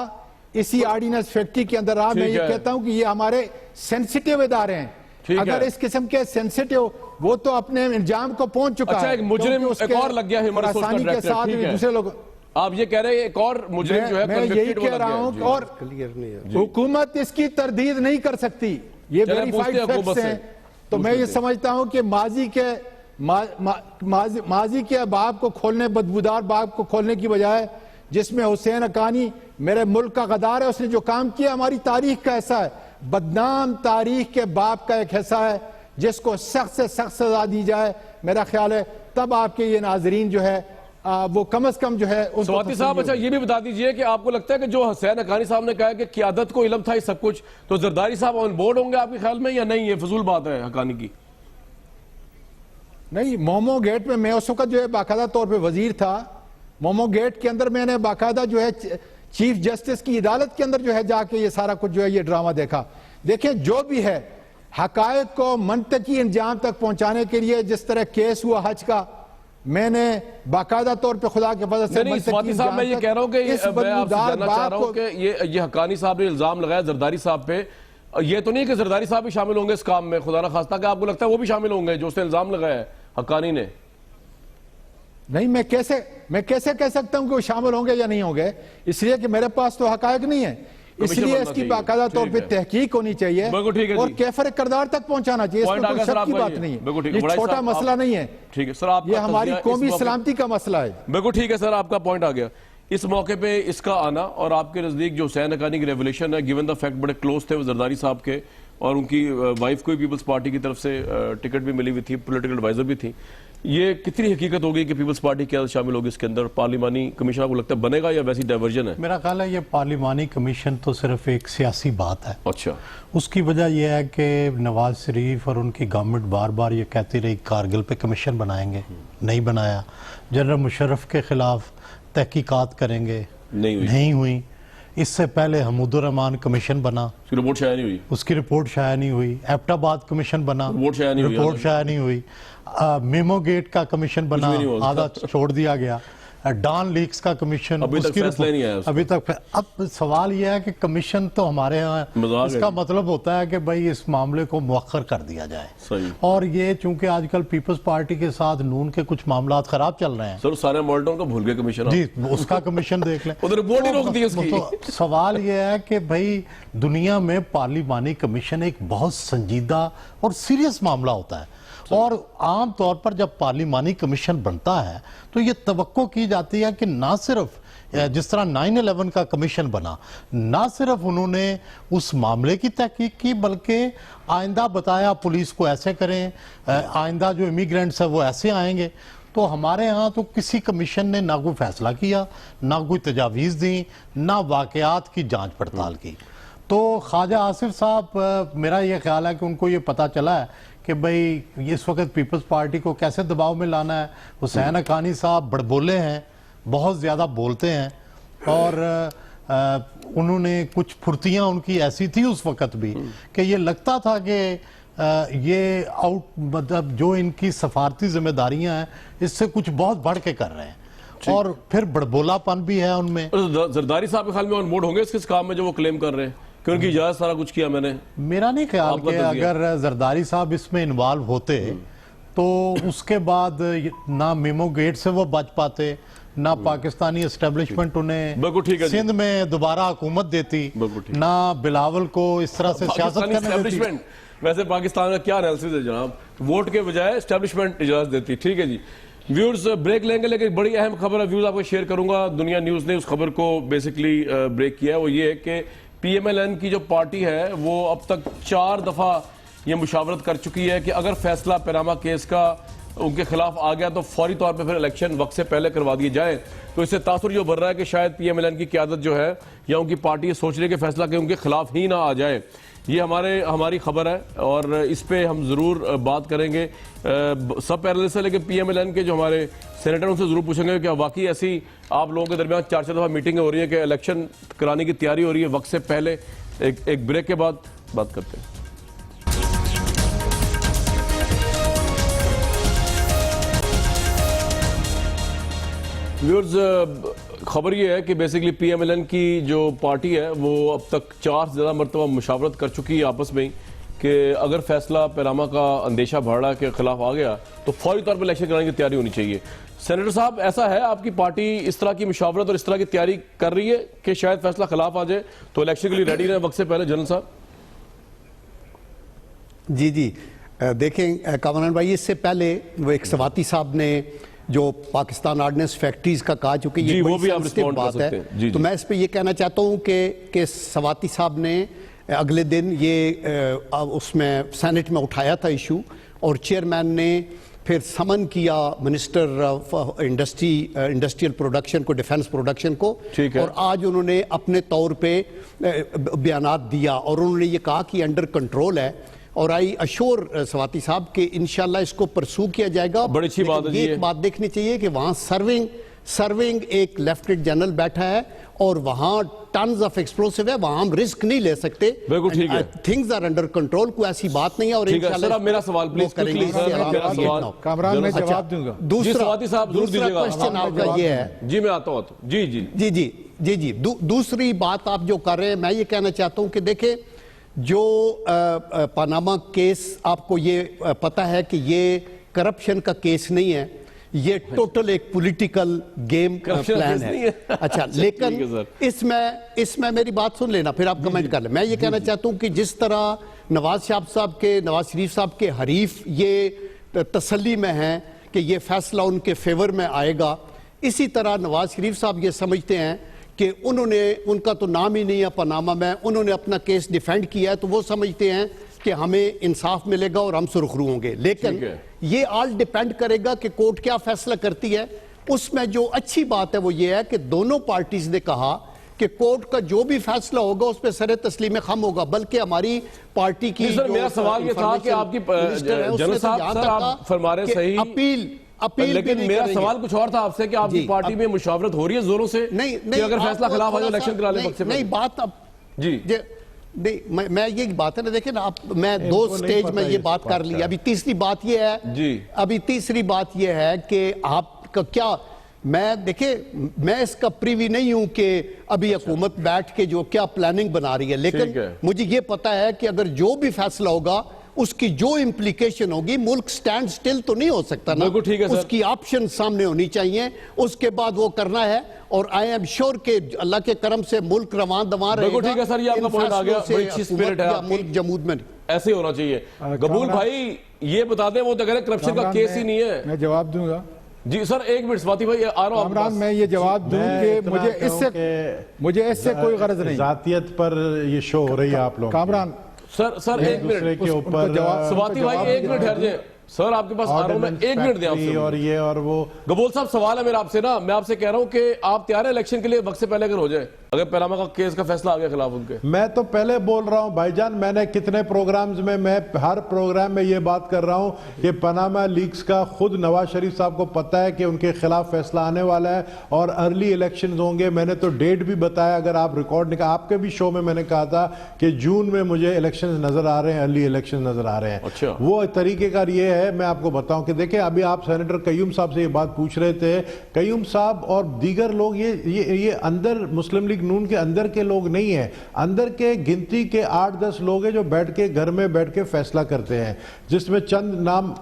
اسی آرڈیننس فیکٹری کے اندر. میں یہ کہتا ہوں کہ یہ ہمارے سینسیٹیو ادارے ہیں. اگر اس قسم کے سینسیٹیو, وہ تو اپنے انجام کو پہنچ چکا ہے. ایک مجرم ایک اور لگ گیا ہیومن ریسورس کا ڈائریکٹر, دوسرے لوگ. آپ یہ کہہ رہے ہیں ایک اور مجرم جو ہے میں یہی کہہ رہا ہوں, اور حکومت اس کی تردید نہیں کر سکتی, یہ ویریفائیڈ فیکٹس ہیں. تو میں یہ سمجھتا ہوں کہ ماضی کے باب کو کھولنے, بدبودار باب کو کھولنے کی بجائے, جس میں حسین حقانی میرے ملک کا غدار ہے, اس نے جو کام کیا ہماری تاریخ کا حصہ ہے, بدنام تاریخ کے باب کا ایک حصہ ہے, جس کو سخت سے سخت سزا دی جائے. میرا خیال ہے تب آپ کے یہ ناظرین جو ہے وہ کم از کم جو ہے. سواتی صاحب, اچھا یہ بھی بتا دیجئے کہ آپ کو لگتا ہے کہ جو حسین حقانی صاحب نے کہا کہ قیادت کو علم تھا یہ سب کچھ, تو زرداری صاحب آن بورڈ ہوں گے آپ کے خیال میں یا نہیں؟ یہ فضول بات ہے حقانی کی. نہیں, مومو گیٹ میں میں اس وقت جو ہے باقاعدہ طور پہ وزیر تھا. مومو گیٹ کے اندر میں نے باقاعدہ جو ہے چیف جسٹس کی عدالت کے اندر جو ہے جا کے یہ سارا کچھ جو ہے یہ ڈرامہ دیکھا. دیکھیں جو بھی ہے, حقائق کو منطقی انجام تک پہنچانے کے لیے جس طرح کیس ہوا حج کا, میں نے باقاعدہ طور پہ خدا کے فضل سے سواتی صاحب میں یہ کہہ رہا ہوں کہ میں آپ سے جاننا چاہ رہا ہوں کہ یہ حقانی صاحب نے الزام لگایا زرداری صاحب پہ, یہ تو نہیں کہ زرداری صاحب بھی شامل ہوں گے اس کام میں, خدا نہ خواستہ, کہ آپ کو لگتا ہے وہ بھی شامل ہوں گے جو اس نے الزام لگایا ہے حقانی نے؟ نہیں, میں کیسے کہہ سکتا ہوں کہ وہ شامل ہوں گے یا نہیں ہوں گے, اس لیے کہ میرے پاس تو حقائق نہیں ہے. اس لیے اس کی باقاعدہ طور پہ تحقیق ہونی چاہیے اور کیفر کردار تک پہنچانا چاہیے. اس میں کوئی شک کی بات نہیں ہے, یہ چھوٹا مسئلہ نہیں ہے, یہ ہماری قومی سلامتی کا مسئلہ ہے. بالکل ٹھیک ہے سر, آپ کا پوائنٹ آ گیا. اس موقع پہ اس کا آنا اور آپ کے نزدیک جو حسین حقانی کی ریولیشن ہے, گیون دا فیکٹ بڑے کلوز تھے وہ زرداری صاحب کے, اور ان کی وائف کو پیپلز پارٹی کی طرف سے ٹکٹ بھی ملی ہوئی تھی, پولیٹیکل ایڈوائزر بھی تھی. یہ کتنی حقیقت ہوگی کہ پیپلز پارٹی کیا شامل ہوگی اس کے اندر؟ پارلیمانی کمیشن آپ کو لگتا ہے بنے گا یا ویسی ڈائیورژن ہے؟ میرا خیال ہے یہ پارلیمانی کمیشن تو صرف ایک سیاسی بات ہے. اچھا, اس کی وجہ یہ ہے کہ نواز شریف اور ان کی گورنمنٹ بار بار یہ کہتی رہی کارگل پہ کمیشن بنائیں گے, نہیں بنایا. جنرل مشرف کے خلاف تحقیقات کریں گے, نہیں ہوئی. اس سے پہلے حمود الرحمان کمیشن بنا, رپورٹ شائع نہیں ہوئی, اس کی رپورٹ شائع نہیں ہوئی. ایبٹ آباد کمیشن بنا, رپورٹ شائع نہیں ہوئی. میمو گیٹ کا کمیشن بنا, آدھا چھوڑ دیا گیا. ڈان لیکس کا کمیشن, ابھی تک فیصلہ نہیں آیا. ابھی تک. اب سوال یہ ہے کہ کمیشن تو ہمارے ہاں, اس کا مطلب ہوتا ہے کہ بھائی اس معاملے کو مؤخر کر دیا جائے. اور یہ چونکہ آج کل پیپلز پارٹی کے ساتھ نون کے کچھ معاملات خراب چل رہے ہیں. سر سارے مالٹوں کو بھول گئے کمیشن, جی اس کا کمیشن دیکھ لیں. ادھر رپورٹ ہی روک دی اس کی. سوال یہ ہے کہ بھائی دنیا میں پارلیمانی کمیشن ایک بہت سنجیدہ اور سیریس معاملہ ہوتا ہے, اور عام طور پر جب پارلیمانی کمیشن بنتا ہے تو یہ توقع کی جاتی ہے کہ نہ صرف جس طرح 9/11 کا کمیشن بنا, نہ صرف انہوں نے اس معاملے کی تحقیق کی بلکہ آئندہ بتایا پولیس کو ایسے کریں, آئندہ جو امیگرینٹس ہیں وہ ایسے آئیں گے. تو ہمارے ہاں تو کسی کمیشن نے نہ کوئی فیصلہ کیا, نہ کوئی تجاویز دیں, نہ واقعات کی جانچ پڑتال کی. تو خواجہ آصف صاحب, میرا یہ خیال ہے کہ ان کو یہ پتا چلا ہے کہ بھئی اس وقت پیپلز پارٹی کو کیسے دباؤ میں لانا ہے. حسین حقانی صاحب بڑبولے ہیں, بہت زیادہ بولتے ہیں, اور انہوں نے کچھ پھرتیاں ان کی ایسی تھی اس وقت بھی کہ یہ لگتا تھا کہ یہ مطلب جو ان کی سفارتی ذمہ داریاں ہیں اس سے کچھ بہت بڑھ کے کر رہے ہیں, اور پھر بڑبولا پن بھی ہے ان میں. زرداری صاحب کے خیال میں آن بورڈ ہوں گے اس کام میں جو وہ کلیم کر رہے ہیں کہ ان کی اجازت سارا کچھ کیا؟ میں نے میرا نہیں خیال کہ اگر زرداری صاحب اس میں انوالو ہوتے تو اس کے بعد نہ میمو گیٹ سے وہ بچ پاتے, نہ پاکستانی اسٹیبلشمنٹ انہیں سندھ میں دوبارہ حکومت دیتی, نہ بلاول کو اس طرح سے سیاست کرنے دیتی. ویسے پاکستان کا کیا انالیسس ہے جناب, ووٹ کے بجائے اسٹیبلشمنٹ اجازت دیتی. ٹھیک ہے جی, ویورز بریک لیں گے لیکن ایک بڑی اہم خبر ہے ویورز آپ کو شیئر کروں گا. دنیا نیوز نے اس خبر کو بیسکلی بریک کیا ہے. وہ یہ ہے کہ پی ایم ایل این کی جو پارٹی ہے وہ اب تک 4 دفعہ یہ مشاورت کر چکی ہے کہ اگر فیصلہ پاناما کیس کا ان کے خلاف آ گیا تو فوری طور پہ پھر الیکشن وقت سے پہلے کروا دیے جائیں. تو اس سے تاثر جو بڑھ رہا ہے کہ شاید پی ایم ایل این کی قیادت جو ہے یا ان کی پارٹی سوچ رہی ہے کہ فیصلہ کہ ان کے خلاف ہی نہ آ جائے. یہ ہماری خبر ہے اور اس پہ ہم ضرور بات کریں گے سب پیرل سے. لیکن پی ایم ایل این کے جو ہمارے سینیٹر ان سے ضرور پوچھیں گے کہ واقعی ایسی آپ لوگوں کے درمیان 4 دفعہ میٹنگیں ہو رہی ہیں کہ الیکشن کرانے کی تیاری ہو رہی ہے وقت سے پہلے. ایک بریک کے بعد بات کرتے ہیں. ویورز خبر یہ ہے کہ basically P M L N کی جو پارٹی ہے وہ اب تک 4 سے زیادہ مرتبہ مشاورت کر چکی ہے آپس میں کہ اگر فیصلہ پاناما کا اندیشہ بڑھا کے خلاف آ گیا تو فوری طور پر الیکشن کرانے کی تیاری ہونی چاہیے. سینیٹر صاحب ایسا ہے آپ کی پارٹی اس طرح کی مشاورت اور اس طرح کی تیاری کر رہی ہے کہ شاید فیصلہ خلاف آ جائے تو الیکشن کے لیے ریڈی رہے وقت سے پہلے؟ جنرل صاحب جی دیکھیں کامران بھائی، اس سے پہلے وہ ایک سواتی صاحب نے جو پاکستان آرڈننس فیکٹریز کا کہا، چونکہ یہ وہ بھی آپ سینسٹیو رسپونڈ کر بات سکتے ہے ہیں. تو میں اس پہ یہ کہنا چاہتا ہوں کہ سواتی صاحب نے اگلے دن یہ اس میں سینٹ میں اٹھایا تھا ایشو اور چیئرمین نے پھر سمن کیا منسٹر انڈسٹریل پروڈکشن کو، ڈیفنس پروڈکشن کو، اور آج انہوں نے اپنے طور پہ بیانات دیا اور انہوں نے یہ کہا کہ انڈر کنٹرول ہے. اور آئی اشور سواتی صاحب کہ انشاءاللہ اس کو پرسو کیا جائے گا. بڑی اچھی بات ہے. یہ ایک بات دیکھنی چاہیے کہ وہاں سرونگ ایک لیفٹنٹ جنرل بیٹھا ہے اور وہاں ٹنز آف ایکسپلوسیو ہے، وہاں ہم رسک نہیں لے سکتے. بالکل ٹھیک ہے. تھنگز آر انڈر کنٹرول، کوئی ایسی بات نہیں ہے. اور انشاءاللہ سر میرا سوال پلیز میرا سوال کامران میں جواب دوں گا. دوسرا کوسچن آپ کا یہ ہے. جی میں آتا ہوں. جی دوسری بات آپ جو کر رہے ہیں، میں یہ کہنا چاہتا ہوں کہ دیکھیں جو پاناما کیس آپ کو یہ پتہ ہے کہ یہ کرپشن کا کیس نہیں ہے، یہ ٹوٹل ایک پولیٹیکل گیم پلان ہے. اچھا لیکن اس میں میری بات سن لینا پھر آپ کمنٹ کر لیں. میں یہ کہنا چاہتا ہوں کہ جس طرح نواز شریف صاحب کے حریف یہ تسلی میں ہیں کہ یہ فیصلہ ان کے فیور میں آئے گا، اسی طرح نواز شریف صاحب یہ سمجھتے ہیں کہ ان کا تو نام ہی نہیں ہے پاناما میں، انہوں نے اپنا کیس ڈیفینڈ کیا ہے تو وہ سمجھتے ہیں کہ ہمیں انصاف ملے گا اور ہم سرخرو ہوں گے. لیکن یہ آل ڈیپینڈ کرے گا کہ کورٹ کیا فیصلہ کرتی ہے. اس میں جو اچھی بات ہے وہ یہ ہے کہ دونوں پارٹیز نے کہا کہ کورٹ کا جو بھی فیصلہ ہوگا اس پہ سر تسلیم خم ہوگا. بلکہ ہماری پارٹی کی میرا سوال یہ تھا کہ آپ کی جنرل صاحب سر آپ فرما رہے صحیح، لیکن میرا سوال کچھ اور تھا آپ سے کہ آپ کی پارٹی میں مشاورت ہو رہی ہے زوروں سے کہ اگر فیصلہ خلاف آئے الیکشن کرا لیں وقت سے پہلے؟ نہیں بات اب جی نہیں میں یہ بات ہے نا، دیکھیں نا میں 2 سٹیج میں یہ بات کر لی. ابھی تیسری بات یہ ہے کہ آپ کا کیا، دیکھیں میں اس کا پریوی نہیں ہوں کہ ابھی حکومت بیٹھ کے جو کیا پلاننگ بنا رہی ہے، لیکن مجھے یہ پتا ہے کہ اگر جو بھی فیصلہ ہوگا اس کی جو امپلیکیشن ہوگی، ملک سٹینڈ سٹل تو نہیں ہو سکتا نا، اس کی آپشن سامنے ہونی چاہیے، اس کے بعد وہ کرنا ہے. اور آئی ایم شور کہ اللہ کے کرم سے ملک روان دوان رہے گا. ٹھیک ہے سر، یہ آپ کا پوائنٹ آ گیا، بڑی اچھی سپیرٹ ہے آپ کی، ملک جمود میں ایسے ہی ہونا چاہیے. قبول بھائی یہ بتا دیں، وہ تو کہہ رہے کرپشن کا کیس ہی نہیں ہے. میں جواب دوں گا. جی سر ایک منٹ سواتی بھائی آ رہا ہوں. کامران میں یہ جواب دوں کہ مجھے اس سے کوئی غرض نہیں. ذاتیت پر یہ شو ہو رہی ہے آپ لوگ. کامران سر ایک منٹ سواتی بھائی ایک منٹ ٹھہر جائیں. سر آپ کے پاس آ رہا ہوں میں، ایک منٹ دیں آپ سے. اور یہ اور وہ قبول صاحب سوال ہے میرا آپ سے نا، میں آپ سے کہہ رہا ہوں کہ آپ تیار ہیں الیکشن کے لیے وقت سے پہلے اگر ہو جائے، اگر پاناما کا کیس کا فیصلہ آ گیا خلاف ان کے؟ میں تو پہلے بول رہا ہوں بھائی جان، میں نے کتنے پروگرامز میں ہر پروگرام میں یہ بات کر رہا ہوں کہ پاناما لیکس کا خود نواز شریف صاحب کو پتہ ہے کہ ان کے خلاف فیصلہ آنے والا ہے اور ارلی الیکشنز ہوں گے. میں نے تو ڈیٹ بھی بتایا، اگر آپ ریکارڈ نکال، آپ کے بھی شو میں نے کہا تھا کہ جون میں مجھے الیکشنز نظر آ رہے ہیں، ارلی الیکشنز نظر آ رہے ہیں. وہ طریقہ کار یہ ہے، میں آپ کو بتاؤں کہ دیکھیں ابھی آپ سینیٹر قیوم صاحب سے یہ بات پوچھ رہے تھے، قیوم صاحب اور دیگر لوگ یہ اندر مسلم لیگ نون کے اندر کے لوگ نہیں ہیں، اندر کے گنتی کے 8-10 لوگ ہیں جو بیٹھ کے گھر میں بیٹھ کے فیصلہ کرتے ہیں، جس میں چند نام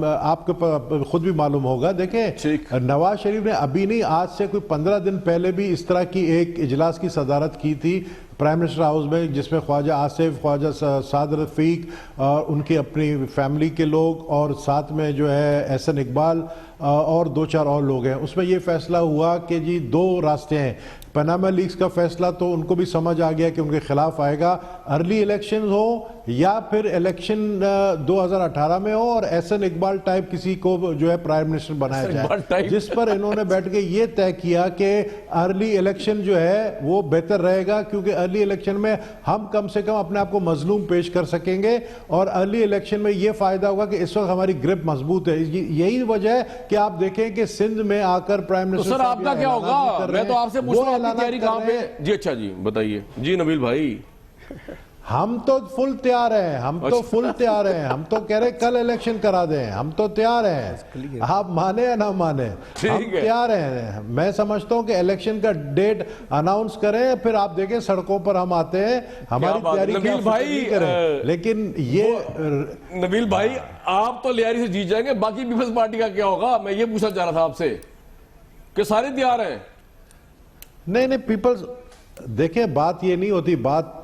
آپ کو خود بھی معلوم ہوگا. دیکھیں نواز شریف نے ابھی نہیں، آج سے کوئی 15 دن پہلے بھی اس طرح کی ایک اجلاس کی صدارت کی تھی پرائم منسٹر ہاؤس میں، جس میں خواجہ آصف، خواجہ سعد رفیق اور ان کی اپنی فیملی کے لوگ، اور ساتھ میں جو ہے احسن اقبال اور 2-4 اور لوگ ہیں. اس میں یہ فیصلہ ہوا کہ جی 2 راستے ہیں. پاناما لیکس کا فیصلہ تو ان کو بھی سمجھ آ گیا کہ ان کے خلاف آئے گا. ارلی الیکشن ہو یا پھر الیکشن 2018 میں ہو اور احسن اقبال ٹائپ کسی کو جو ہے پرائم منسٹر بنایا جائے, جس پر انہوں نے بیٹھ کے یہ طے کیا کہ ارلی الیکشن جو ہے وہ بہتر رہے گا, کیونکہ ارلی الیکشن میں ہم کم سے کم اپنے آپ کو مظلوم پیش کر سکیں گے, اور ارلی الیکشن میں یہ فائدہ ہوگا کہ اس وقت ہماری گرپ مضبوط ہے. یہی وجہ ہے کہ آپ دیکھیں کہ سندھ میں آ کر پرائم منسٹر سر آپ کا کیا ہوگا, میں تو آپ سے پوچھ رہا ہوں آپ کی تیاری کہاں پہ. جی اچھا جی بتائیے. جی نبیل بھائی. ہم تو فل تیار ہیں, ہم تو فل تیار ہیں, ہم تو کہہ رہے کل الیکشن کرا دیں, ہم تو تیار ہیں, آپ مانے یا نہ مانے ہم تیار ہیں. میں سمجھتا ہوں کہ الیکشن کا ڈیٹ اناؤنس کریں, پھر آپ دیکھیں سڑکوں پر ہم آتے ہیں, ہماری تیاری نبیل بھائی کریں. لیکن یہ نبیل بھائی آپ تو لیاری سے جیت جائیں گے, باقی پیپلز پارٹی کا کیا ہوگا, میں یہ پوچھنا چاہ رہا تھا آپ سے کہ سارے تیار ہیں. نہیں پیپلز دیکھیں بات یہ نہیں ہوتی, بات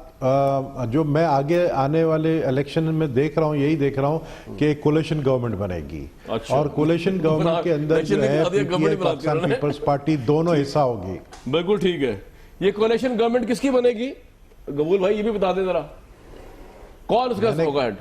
جو میں آگے آنے والے الیکشن میں دیکھ رہا ہوں یہی دیکھ رہا ہوں کہ کولیشن گورنمنٹ بنے گی, اور کولیشن گورنمنٹ کے اندر جو ہے پاکستان پیپلز پارٹی دونوں حصہ ہوگی. بالکل ٹھیک ہے. یہ کولیشن گورنمنٹ کس کی بنے گی قبول بھائی, یہ بھی بتا دیں ذرا, کون اس کا ہوگا ہیڈ؟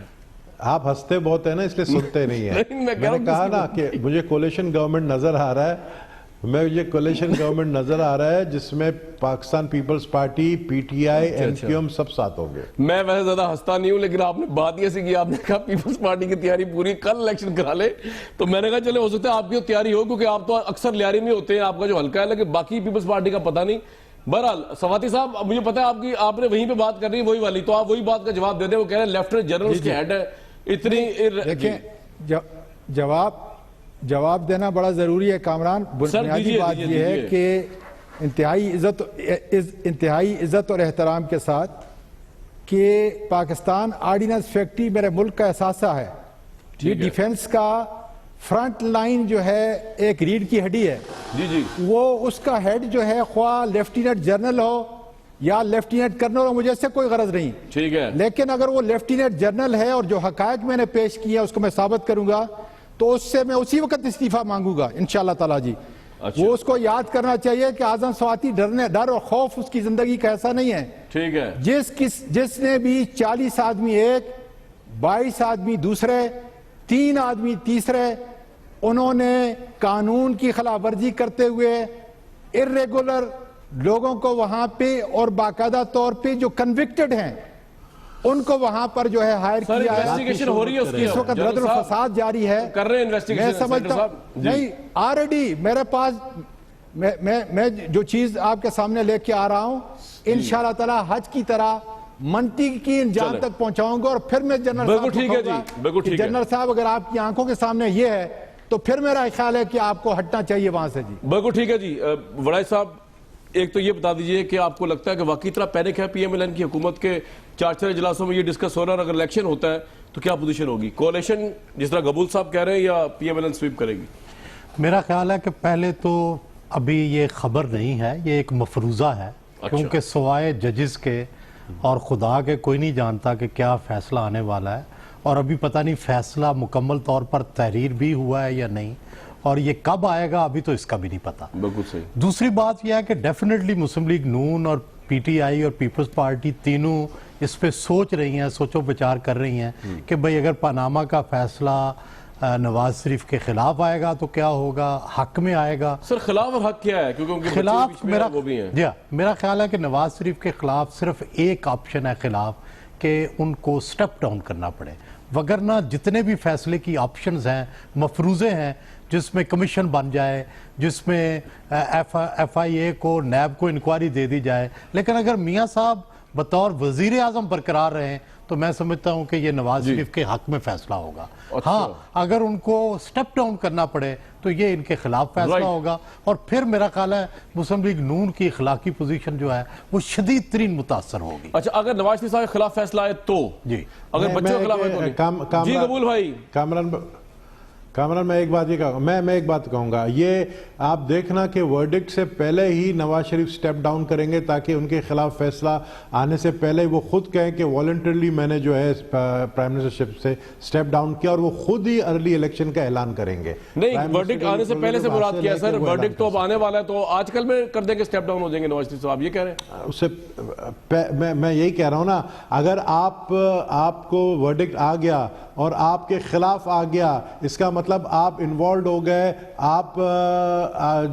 آپ ہنستے بہت ہیں نا اس لیے سنتے نہیں ہیں. میں نے کہا نا کہ مجھے کولیشن گورنمنٹ نظر آ رہا ہے, مجھے کولیشن گورنمنٹ نظر آ رہا ہے جس میں Pakistan Peoples Party, P T I, N Q M سب ساتھ ہوں گے. میں ویسے زیادہ ہنستا نہیں ہوں, لیکن آپ نے بات یہ سی کی, آپ نے کہا پیپلز پارٹی کی تیاری پوری, کل الیکشن کرا لے, تو میں نے کہا چلے ہو سکتا ہے آپ کی تیاری ہو, کیونکہ آپ تو اکثر لیاری میں ہوتے ہیں, آپ کا جو حلقہ ہے, لیکن باقی پیپلز پارٹی کا پتہ نہیں. بہرحال سواتی صاحب مجھے پتا ہے آپ نے وہیں پہ بات کر رہی ہے وہی والی, تو آپ وہی بات کا جواب دے دیں. وہ کہہ رہے ہیں لیفٹیننٹ جنرل اس کے ہیڈ ہے. اتنی دیکھیں جواب دینا بڑا ضروری ہے کامران. بنیادی بات یہ ہے کہ انتہائی عزت اور احترام کے ساتھ کہ پاکستان آرڈیننس فیکٹری میرے ملک کا اثاثہ ہے. یہ ڈیفنس کا فرنٹ لائن جو ہے ایک ریڑھ کی ہڈی ہے, وہ اس کا ہیڈ جو ہے خواہ لیفٹیننٹ جنرل ہو یا لیفٹیننٹ کرنل ہو, مجھے اس سے کوئی غرض نہیں. ٹھیک ہے. لیکن اگر وہ لیفٹیننٹ جنرل ہے اور جو حقائق میں نے پیش کیے اس کو میں ثابت کروں گا, تو اس سے میں اسی وقت استعفیٰ مانگوں گا انشاءاللہ تعالیٰ جی. وہ اس کو یاد کرنا چاہیے کہ اعظم سواتی ڈر اور خوف اس کی زندگی کا ایسا نہیں ہے. ٹھیک ہے. جس نے بھی 40 آدمی ایک, 22 آدمی دوسرے, 3 آدمی تیسرے, انہوں نے قانون کی خلاف ورزی کرتے ہوئے irregular لوگوں کو وہاں پہ اور باقاعدہ طور پہ جو کنوکٹڈ ہیں ان کو وہاں پر جو ہے ہائر کیا ہے. انویسٹیگیشن ہو رہی ہے اس کی, اس وقت رد الفساد جاری ہے, کر رہے ہیں انویسٹیگیشن. میں سمجھتا ہوں نہیں آلریڈی میرے پاس, میں جو چیز آپ کے سامنے لے کے آ رہا ہوں انشاءاللہ تعالی حج کی طرح منطق کی انجام تک پہنچاؤں گا. اور پھر میں جنرل صاحب کو کہوں گا کہ جنرل صاحب اگر آپ کی آنکھوں کے سامنے یہ ہے تو پھر میرا خیال ہے کہ آپ کو ہٹنا چاہیے وہاں سے. جی بالکل ٹھیک ہے. جی وڑائی صاحب ایک تو یہ بتا دیجئے کہ آپ کو لگتا ہے کہ واقعی طرح پینک ہے پی ایم ایل این کی حکومت کے 4 اجلاسوں میں یہ ڈسکس ہو رہا ہے, اگر الیکشن ہوتا ہے تو کیا پوزیشن ہوگی؟ کولیشن جس طرح قبول صاحب کہہ رہے ہیں یا P M L N sweep کرے گی؟ میرا خیال ہے کہ پہلے تو ابھی یہ خبر نہیں ہے, یہ ایک مفروضہ ہے, کیونکہ سوائے ججز کے اور خدا کے کوئی نہیں جانتا کہ کیا فیصلہ آنے والا ہے, اور ابھی پتہ نہیں فیصلہ مکمل طور پر تحریر بھی ہوا ہے یا نہیں, اور یہ کب آئے گا ابھی تو اس کا بھی نہیں پتا. بالکل صحیح. دوسری بات یہ ہے کہ ڈیفینیٹلی مسلم لیگ نون اور پی ٹی آئی اور پیپلز پارٹی تینوں اس پہ سوچ رہی ہیں, سوچ و بچار کر رہی ہیں کہ بھئی اگر پاناما کا فیصلہ نواز شریف کے خلاف آئے گا تو کیا ہوگا, حق میں آئے گا. سر خلاف اور حق کیا ہے؟ کیونکہ ان کے خلاف میرا خیال ہے کہ نواز شریف کے خلاف صرف ایک آپشن ہے خلاف, کہ ان کو سٹیپ ڈاؤن کرنا پڑے, وگرنہ جتنے بھی فیصلے کی آپشنز ہیں مفروضے ہیں, جس میں کمیشن بن جائے, جس میں ایف آئی اے کو نیب کو انکوائری دے دی جائے, لیکن اگر میاں صاحب بطور وزیر اعظم برقرار رہیں تو میں سمجھتا ہوں کہ یہ نواز شریف کے حق میں فیصلہ ہوگا. ہاں اگر ان کو سٹیپ ڈاؤن کرنا پڑے تو یہ ان کے خلاف فیصلہ ہوگا, اور پھر میرا خیال ہے مسلم لیگ نون کی اخلاقی پوزیشن جو ہے وہ شدید ترین متاثر ہوگی. اچھا اگر نواز شریف صاحب کے خلاف فیصلہ آئے تو, جی اگر بچوں کے خلاف ہے تو نہیں. جی قبول بھائی. کامران میں ایک بات یہ کہوں گا، میں ایک بات کہوں گا، یہ آپ دیکھنا کہ ورڈکٹ سے پہلے ہی نواز شریف سٹیپ ڈاؤن کریں گے تاکہ ان کے خلاف فیصلہ آنے سے پہلے وہ خود کہیں کہ والنٹرلی میں نے جو ہے پرائم منسٹرشپ سے سٹیپ ڈاؤن کیا، اور وہ خود ہی ارلی الیکشن کا اعلان کریں گے. نہیں، ورڈکٹ آنے سے پہلے سے مراد کیا ہے سر؟ ورڈکٹ تو اب آنے والا ہے، تو آج کل میں کر دیں گے سٹیپ ڈاؤن ہو جائیں گے نواز شریف صاحب، یہ کہہ رہے ہیں؟ اس سے میں یہی کہہ رہا ہوں نا، اگر آپ کو ورڈکٹ آ گیا اور آپ کے خلاف آ گیا، اس کا مطلب آپ انوالوڈ ہو گئے، آپ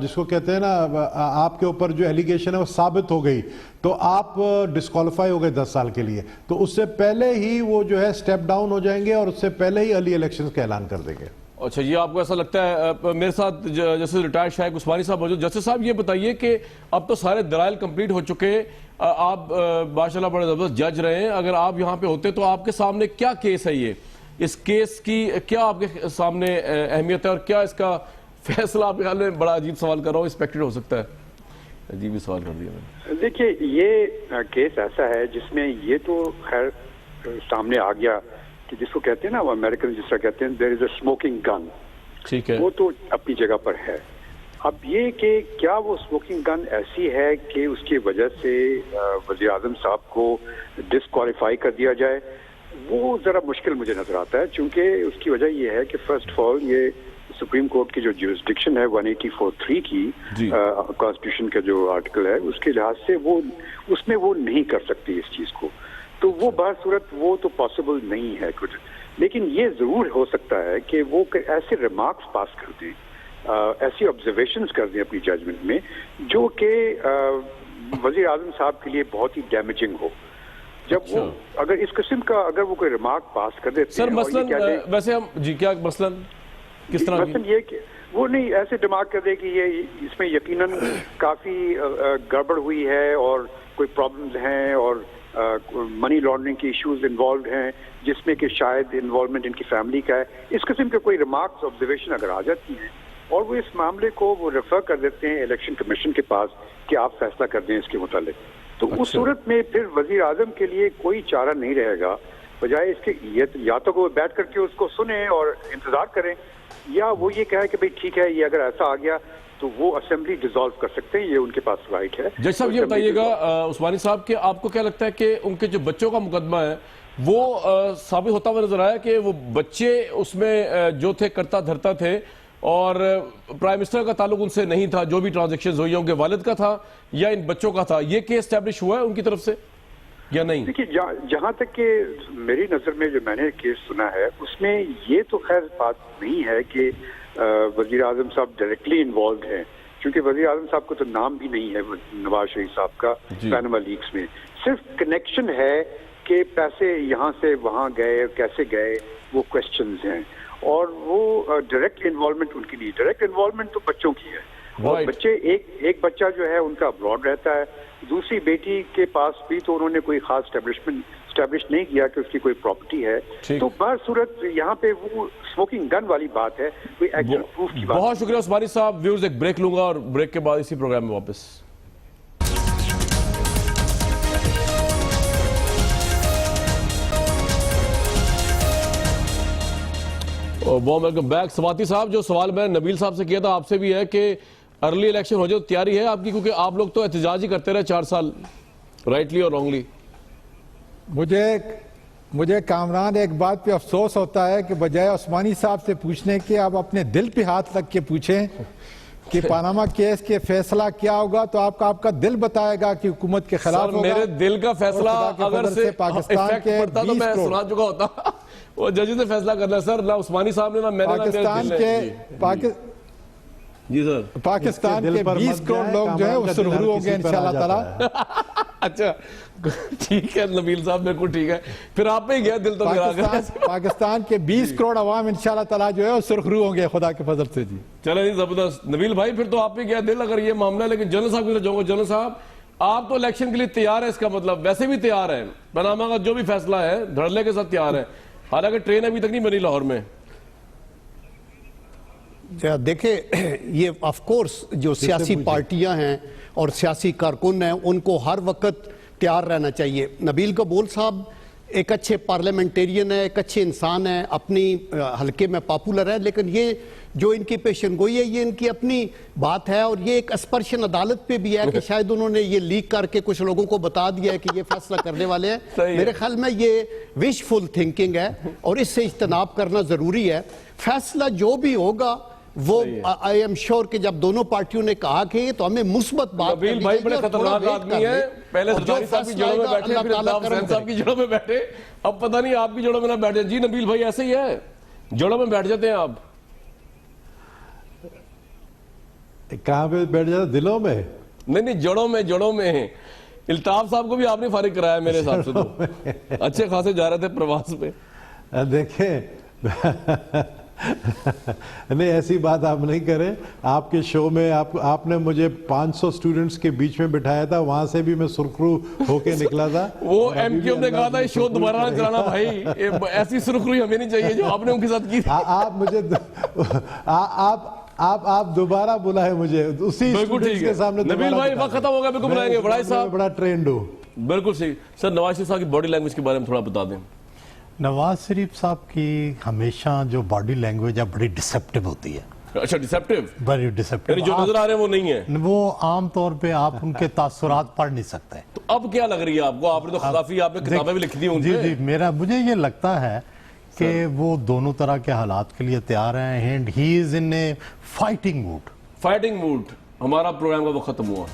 جس کو کہتے ہیں نا آپ کے اوپر جو ایلیگیشن ہے وہ ثابت ہو گئی، تو آپ ڈسکوالیفائی ہو گئے 10 سال کے لیے. تو اس سے پہلے ہی وہ جو ہے سٹیپ ڈاؤن ہو جائیں گے اور اس سے پہلے ہی ارلی الیکشنز کا اعلان کر دیں گے. اچھا، یہ آپ کو ایسا لگتا ہے؟ میرے ساتھ جیسے ریٹائرڈ شائق عثمانی صاحب موجود. جسٹس صاحب یہ بتائیے کہ اب تو سارے دلائل کمپلیٹ ہو چکے، آپ ماشاءاللہ بڑے زبردست جج رہے ہیں، اگر آپ یہاں پہ ہوتے تو آپ کے سامنے کیا کیس ہے؟ یہ اس کیس کی کیا آپ کے سامنے اہمیت ہے اور کیا اس کا فیصلہ آپ کے خیال میں، بڑا عجیب سوال کر رہا ہوں، ایکسپیکٹڈ ہو سکتا ہے؟ عجیب ہی سوال کر دیا میں نے. دیکھیے، یہ کیس ایسا ہے جس میں یہ تو خیر سامنے آ گیا کہ جس کو کہتے ہیں نا وہ امریکن جس طرح کہتے ہیں دیر از اے اسموکنگ گن، ٹھیک ہے، وہ تو اپنی جگہ پر ہے. اب یہ کہ کیا وہ اسموکنگ گن ایسی ہے کہ اس کی وجہ سے وزیر اعظم صاحب کو ڈسکوالیفائی کر دیا جائے، وہ ذرا مشکل مجھے نظر آتا ہے. چونکہ اس کی وجہ یہ ہے کہ فرسٹ آف آل یہ سپریم کورٹ کی جو جیورسڈکشن ہے 184(3) کی کانسٹیٹیوشن کا جو آرٹیکل ہے، اس کے لحاظ سے وہ اس میں وہ نہیں کر سکتی اس چیز کو. تو وہ بصورت وہ تو پاسبل نہیں ہے کچھ، لیکن یہ ضرور ہو سکتا ہے کہ وہ ایسے ریمارکس پاس کر دیں، ایسی آبزرویشنز کر دیں اپنی ججمنٹ میں جو کہ وزیر اعظم صاحب کے لیے بہت ہی ڈیمیجنگ ہو. جب وہ اگر اس قسم کا اگر وہ کوئی ریمارک پاس کر دیتے سر، مثلاً ویسے ہم جی کیا مثلاً کس طرح مثلاً یہ کہ وہ نہیں ایسے ریمارک کر دے کہ یہ اس میں یقیناً کافی گڑبڑ ہوئی ہے اور کوئی پرابلمز ہیں اور منی لانڈرنگ کی ایشوز انوالوڈ ہیں جس میں کہ شاید انوالومنٹ ان کی فیملی کا ہے. اس قسم کے کوئی ریمارکس آبزرویشن اگر آ جاتی ہیں اور وہ اس معاملے کو وہ ریفر کر دیتے ہیں الیکشن کمیشن کے پاس کہ آپ فیصلہ کر دیں اس کے متعلق، تو اس صورت میں پھر وزیر اعظم کے لیے کوئی چارہ نہیں رہے گا بجائے اس کے یا تو وہ بیٹھ کر کے اس کو سنیں اور انتظار کریں، یا وہ یہ کہے کہ بھئی ٹھیک ہے یہ اگر ایسا آ گیا تو وہ اسمبلی ڈیزالو کر سکتے ہیں، یہ ان کے پاس رائٹ ہے. جج صاحب یہ بتائیے گا عثمانی صاحب کہ آپ کو کیا لگتا ہے کہ ان کے جو بچوں کا مقدمہ ہے وہ ثابت ہوتا ہوا نظر آیا کہ وہ بچے اس میں جو تھے کرتا دھرتا تھے اور پرائم منسٹر کا تعلق ان سے نہیں تھا، جو بھی ٹرانزیکشنز ہوئی ہیں ان کے والد کا تھا یا ان بچوں کا تھا؟ یہ کیس اسٹیبلش ہوا ہے ان کی طرف سے یا نہیں؟ دیکھیے، جہاں تک کہ میری نظر میں جو میں نے کیس سنا ہے اس میں یہ تو خیر بات نہیں ہے کہ وزیر اعظم صاحب ڈائریکٹلی انوالوڈ ہیں، کیونکہ وزیر اعظم صاحب کو تو نام بھی نہیں ہے نواز شریف صاحب کا پیناما لیکس میں. صرف کنیکشن ہے کہ پیسے یہاں سے وہاں گئے، کیسے گئے، وہ کوشچنز ہیں، اور وہ ڈائریکٹ انوالومنٹ ان کی نہیں. ڈائریکٹ انوالومنٹ تو بچوں کی ہے، اور بچے ایک بچہ جو ہے ان کا ابراڈ رہتا ہے، دوسری بیٹی کے پاس بھی تو انہوں نے کوئی خاص اسٹیبلش نہیں کیا کہ اس کی کوئی پراپرٹی ہے. تو بصورت یہاں پہ وہ اسموکنگ گن والی بات ہے، کوئی ایکچوئل پروف کی بات. بہت شکریہ عثمانی صاحب. ویورز ایک بریک لوں گا اور بریک کے بعد اسی پروگرام میں واپس. Warm welcome back. سواتی صاحب، جو سوال میں نے نبیل صاحب سے کیا تھا آپ سے بھی ہے کہ ارلی الیکشن ہو جائے تو تیاری ہے آپ کی؟ کیونکہ آپ لوگ تو احتجاج ہی کرتے رہے 4 سال، رائٹلی اور رانگلی. مجھے کامران ایک بات پہ افسوس ہوتا ہے کہ بجائے عثمانی صاحب سے پوچھنے کے آپ اپنے دل پہ ہاتھ رکھ کے پوچھیں کہ پاناما کیس کے فیصلہ کیا ہوگا، تو آپ کا دل بتائے گا کہ حکومت کے خلاف ہوگا. میرے دل کا فیصلہ اگر سے پاکستان کے پڑتا تو میں سنا چکا ہوتا. وہ ججز نے فیصلہ کرنا ہے سر، نہ عثمانی صاحب نے نہ میں نے. جی سر، پاکستان کے 20 کروڑ لوگ جو ہیں وہ سرخرو ہوں گے انشاءاللہ تعالی. اچھا ٹھیک ہے نبیل صاحب، بالکل ٹھیک ہے. پھر آپ پہ ہی گیا دل تو میرا. پاکستان کے 20 کروڑ عوام انشاءاللہ تعالی جو ہے وہ سرخرو ہوں گے خدا کے فضل سے. جی چلے جی، زبردست. نبیل بھائی پھر تو آپ پہ گیا دل اگر یہ معاملہ ہے. لیکن جنرل صاحب کی طرف جاؤں گا. جنرل صاحب، آپ تو الیکشن کے لیے تیار ہیں، اس کا مطلب ویسے بھی تیار ہیں، پاناما کا جو بھی فیصلہ ہے دھڑلے کے ساتھ تیار ہیں، حالانکہ ٹرین ابھی تک نہیں بنی لاہور میں. دیکھیں، یہ آف کورس جو سیاسی پارٹیاں ہیں اور سیاسی کارکن ہیں ان کو ہر وقت تیار رہنا چاہیے. نبیل قبول صاحب ایک اچھے پارلیمنٹیرین ہے، ایک اچھے انسان ہیں، اپنی حلقے میں پاپولر ہے، لیکن یہ جو ان کی پیشن گوئی ہے یہ ان کی اپنی بات ہے، اور یہ ایک اسپرشن عدالت پہ بھی ہے کہ شاید انہوں نے یہ لیک کر کے کچھ لوگوں کو بتا دیا ہے کہ یہ فیصلہ کرنے والے ہیں۔ میرے خیال میں یہ وش فل تھنکنگ ہے اور اس سے اجتناب کرنا ضروری ہے۔ فیصلہ جو بھی ہوگا وہ آئی ایم شور کہ جب دونوں پارٹیوں نے کہا کہ یہ تو ہمیں مثبت بات نبیل بھائی بڑے خطرناک آدمی ہیں، پہلے زرداری صاحب کی جڑوں میں بیٹھے، پھر الطاف حسین صاحب کی جڑوں میں بیٹھے، اب پتہ نہیں آپ کی جڑوں میں نہ بیٹھ جائیں۔ جی نبیل بھائی ایسے ہی ہے، جڑوں میں بیٹھ جاتے ہیں آپ؟ کہاں پہ بیٹھ جاتا؟ دلوں میں؟ نہیں جڑوں میں ہیں۔ الطاف صاحب کو بھی آپ نے فارغ کرایا میرے حساب سے، تو اچھے خاصے جا رہے تھے پرواز پہ۔ دیکھیں نہیں ایسی بات آپ نہیں کریں، آپ کے شو میں آپ نے مجھے 500 سٹوڈنٹس کے بیچ میں بٹھایا تھا، وہاں سے بھی میں سرخرو ہو کے نکلا تھا۔ وہ ایم کیو نے کہا تھا یہ شو دوبارہ نہ چلانا بھائی، ایسی سرخروئی ہمیں نہیں چاہیے جو آپ نے ان کے ساتھ کی تھی۔ آپ مجھے آپ دوبارہ بلائے مجھے اسی اسٹوڈنٹس کے سامنے۔ نبیل بھائی وقت ختم ہو گیا، بالکل بلائیں گے۔ بڑائی صاحب بڑا ٹرینڈ ہوں۔ بالکل صحیح سر، نواز شریف صاحب کی باڈی لینگویج کے بارے میں تھوڑا بتا دیں۔ نواز شریف صاحب کی ہمیشہ جو باڈی لینگویج ہے بڑی ڈسپٹیو ہوتی ہے، اچھا ڈسپٹیو، بڑی ڈسپٹیو، یعنی جو نظر آ رہے ہیں وہ نہیں ہے، وہ عام طور پہ آپ ان کے تاثرات پڑھ نہیں سکتے۔ تو اب کیا لگ رہی ہے آپ کو؟ آپ نے تو کافی آپ نے کتابیں بھی لکھ دی ہوں۔ جی مجھے یہ لگتا ہے کہ وہ دونوں طرح کے حالات کے لیے تیار ہیں، and he is in a fighting mode. Fighting mode. ہمارا پروگرام کا وہ ختم ہوا۔